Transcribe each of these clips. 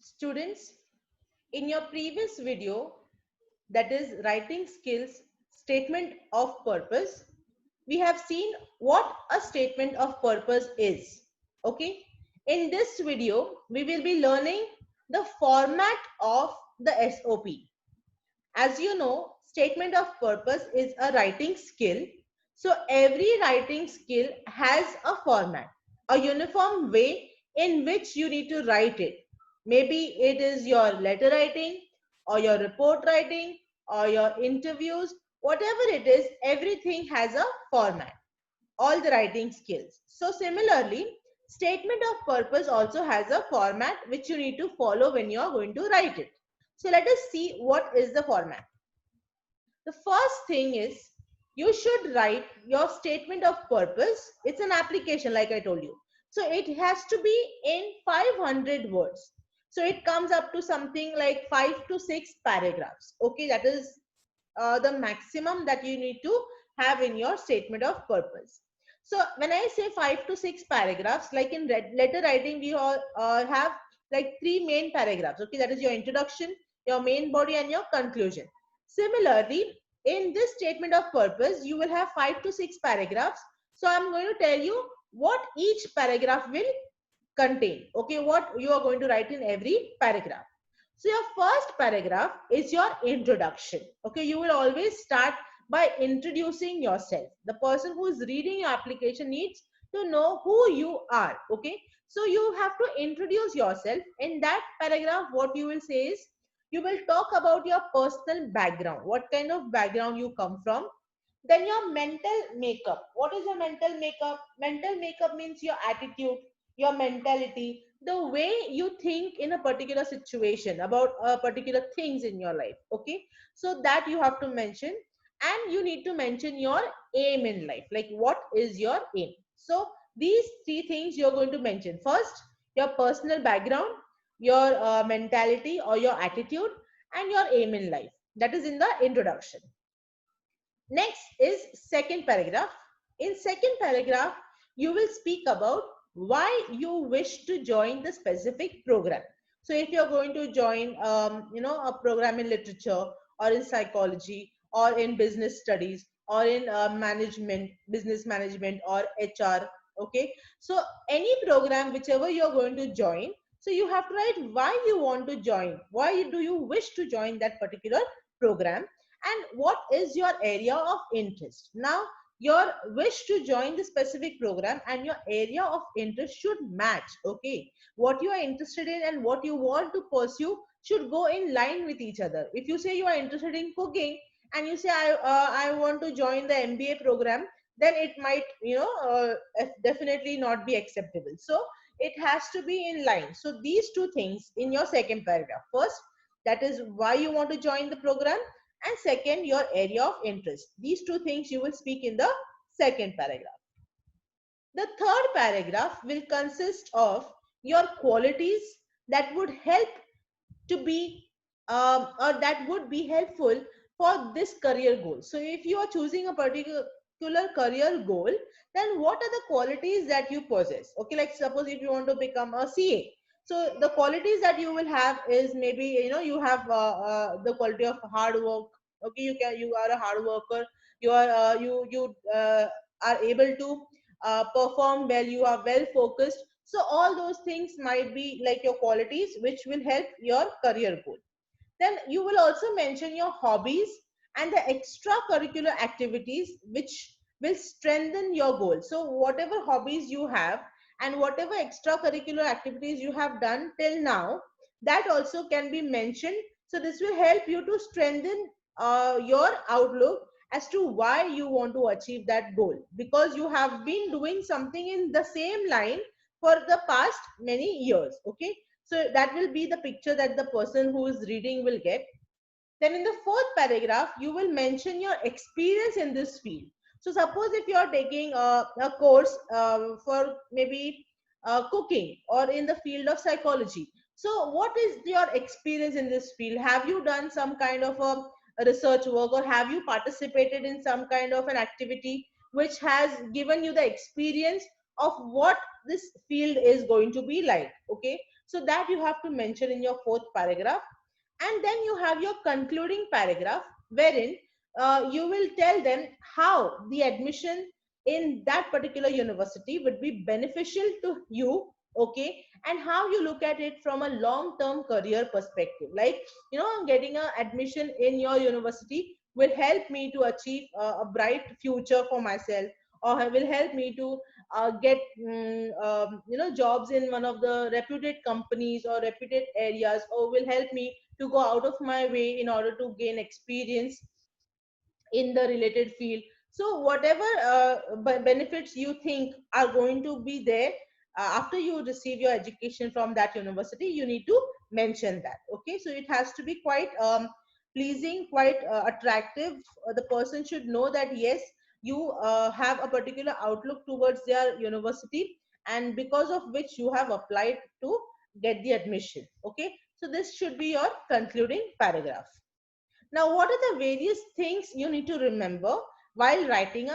Students, in your previous video, that is writing skills statement of purpose, we have seen what a statement of purpose is. Okay. In this video, we will be learning the format of the SOP. As you know, statement of purpose is a writing skill. So every writing skill has a format, a uniform way in which you need to write it. Maybe it is your letter writing or your report writing or your interviews, whatever it is, everything has a format, all the writing skills. So similarly, statement of purpose also has a format which you need to follow when you are going to write it. So let us see what is the format. The first thing is you should write your statement of purpose. It's an application, like I told you. So it has to be in 500 words. So it comes up to something like 5 to 6 paragraphs. Okay, that is the maximum that you need to have in your statement of purpose. So when I say 5 to 6 paragraphs, like in letter writing, we all have like three main paragraphs. Okay, that is your introduction, your main body, and your conclusion. Similarly, in this statement of purpose, you will have 5 to 6 paragraphs. So I'm going to tell you what each paragraph will contain. Okay, what you are going to write in every paragraph. So your first paragraph is your introduction. Okay, you will always start by introducing yourself. The person who is reading your application needs to know who you are. Okay, so you have to introduce yourself. In that paragraph, what you will say is you will talk about your personal background, what kind of background you come from. Then your mental makeup. What is your mental makeup? Mental makeup means your attitude, your mentality, the way you think in a particular situation about particular things in your life. Okay, so that you have to mention. And you need to mention your aim in life, like what is your aim. So these three things you're going to mention. First, your personal background, your mentality or your attitude, and your aim in life. That is in the introduction. Next is second paragraph. In second paragraph, you will speak about why you wish to join the specific program. So if you're going to join, a program in literature or in psychology or in business studies or in management, business management or HR, okay. So any program, whichever you're going to join, so you have to write why you want to join. Why do you wish to join that particular program? And what is your area of interest. Now your wish to join the specific program and your area of interest should match. Okay, what you are interested in and what you want to pursue should go in line with each other. If you say you are interested in cooking and you say I want to join the MBA program, then it might definitely not be acceptable. So it has to be in line. So these two things in your second paragraph. First, that is why you want to join the program, and second, your area of interest. These two things you will speak in the second paragraph. The third paragraph will consist of your qualities that would help to be or that would be helpful for this career goal. So if you are choosing a particular career goal, then what are the qualities that you possess? Okay, like suppose if you want to become a CA, so the qualities that you will have is maybe you have the quality of hard work. Okay, you are a hard worker. You are are able to perform well. You are well focused. So all those things might be like your qualities which will help your career goal. Then you will also mention your hobbies and the extracurricular activities which will strengthen your goal. So whatever hobbies you have and whatever extracurricular activities you have done till now, that also can be mentioned. So this will help you to strengthen your outlook as to why you want to achieve that goal, because you have been doing something in the same line for the past many years. Okay, so that will be the picture that the person who is reading will get. Then in the fourth paragraph, you will mention your experience in this field. So suppose if you are taking a course for maybe cooking or in the field of psychology. So what is your experience in this field? Have you done some kind of a research work, or have you participated in some kind of an activity which has given you the experience of what this field is going to be like? Okay. So that you have to mention in your fourth paragraph. And then you have your concluding paragraph, wherein you will tell them how the admission in that particular university would be beneficial to you, okay, and how you look at it from a long term career perspective. Like, getting a admission in your university will help me to achieve a bright future for myself, or will help me to get jobs in one of the reputed companies or reputed areas, or will help me to go out of my way in order to gain experience in the related field. So whatever benefits you think are going to be there after you receive your education from that university, you need to mention that. Okay, so it has to be quite pleasing, quite attractive. The person should know that yes, you have a particular outlook towards their university, and because of which you have applied to get the admission. Okay, so this should be your concluding paragraph. Now, what are the various things you need to remember while writing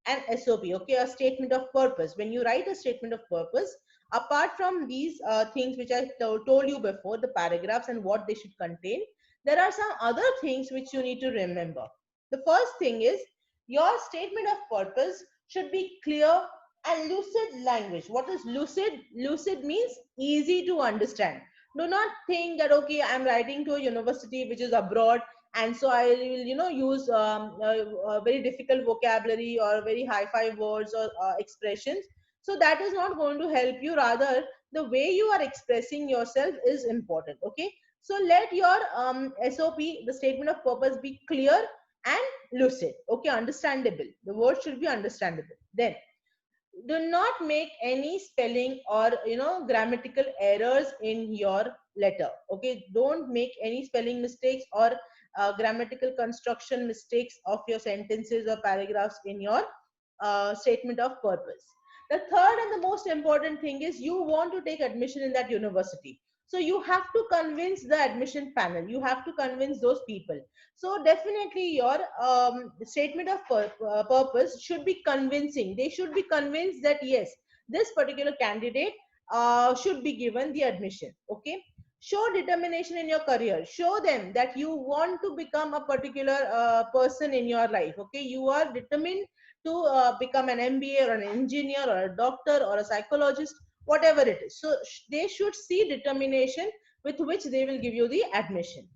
an SOP, okay, a statement of purpose? When you write a statement of purpose, apart from these things which I told you before, the paragraphs and what they should contain, there are some other things which you need to remember. The first thing is your statement of purpose should be clear and lucid language. What is lucid? Lucid means easy to understand. Do not think that, okay, I'm writing to a university which is abroad, and so I will use very difficult vocabulary or very high-fi words or expressions. So that is not going to help you. Rather, the way you are expressing yourself is important. Okay, so let your SOP, the statement of purpose, be clear and lucid. Okay, understandable. The word should be understandable. Then do not make any spelling or grammatical errors in your letter. Okay, don't make any spelling mistakes or grammatical construction mistakes of your sentences or paragraphs in your statement of purpose. The third and the most important thing is you want to take admission in that university, so you have to convince the admission panel, you have to convince those people. So definitely your statement of purpose should be convincing. They should be convinced that yes, this particular candidate should be given the admission. Okay, show determination in your career. Show them that you want to become a particular person in your life. Okay, you are determined to become an MBA or an engineer or a doctor or a psychologist, whatever it is. So they should see determination with which they will give you the admission.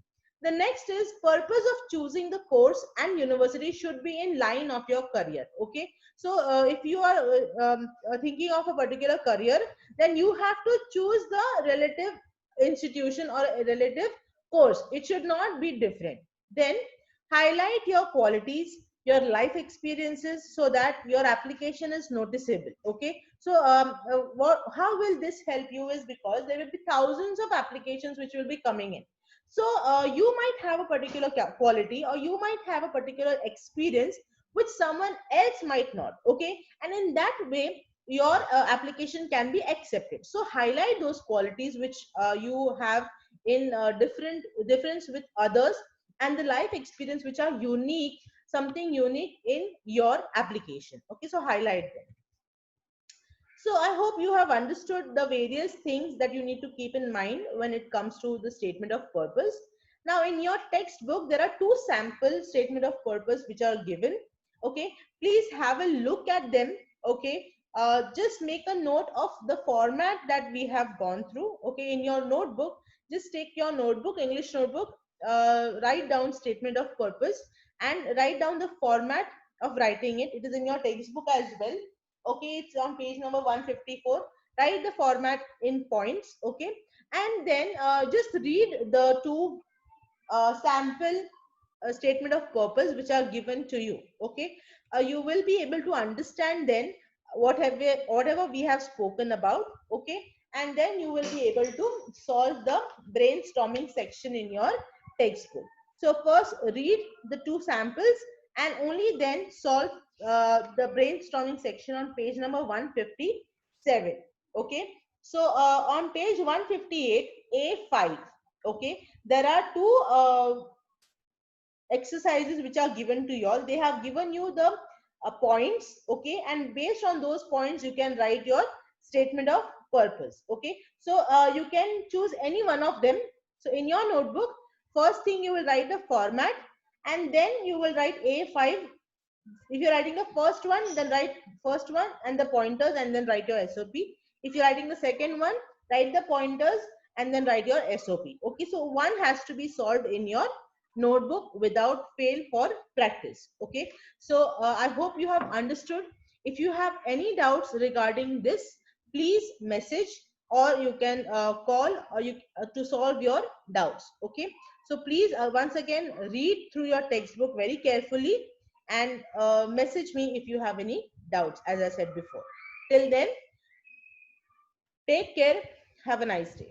The next is purpose of choosing the course and university should be in line of your career. Okay, so if you are thinking of a particular career, then you have to choose the relative institution or a relative course. It should not be different. Then highlight your qualities, your life experiences, so that your application is noticeable. Okay, so how will this help you is because there will be thousands of applications which will be coming in. So you might have a particular quality, or you might have a particular experience which someone else might not. Okay, and in that way your application can be accepted. So highlight those qualities which you have in difference with others, and the life experience which are unique, something unique in your application. Okay, so highlight them. So I hope you have understood the various things that you need to keep in mind when it comes to the statement of purpose. Now in your textbook, there are two sample statement of purpose which are given. Okay, please have a look at them. Okay, just make a note of the format that we have gone through. Okay, in your notebook, just take your notebook, English notebook, write down statement of purpose and write down the format of writing it. It is in your textbook as well. Okay, it's on page number 154. Write the format in points. Okay, and then just read the two sample statement of purpose which are given to you. Okay, you will be able to understand then whatever we have spoken about. Okay, and then you will be able to solve the brainstorming section in your textbook. So first read the two samples and only then solve the brainstorming section on page number 157. Okay, so on page 158 A5, okay, there are two exercises which are given to you all. They have given you the points. Okay, and based on those points you can write your statement of purpose. Okay, so you can choose any one of them. So in your notebook, first thing you will write the format, and then you will write A5. If you're writing the first one, then write first one and the pointers, and then write your SOP. If you're writing the second one, write the pointers and then write your SOP. Okay, so one has to be solved in your notebook without fail for practice. Okay, so I hope you have understood. If you have any doubts regarding this, please message, or you can call, or you to solve your doubts. Okay, so please once again read through your textbook very carefully, and message me if you have any doubts, as I said before. Till then, take care. Have a nice day.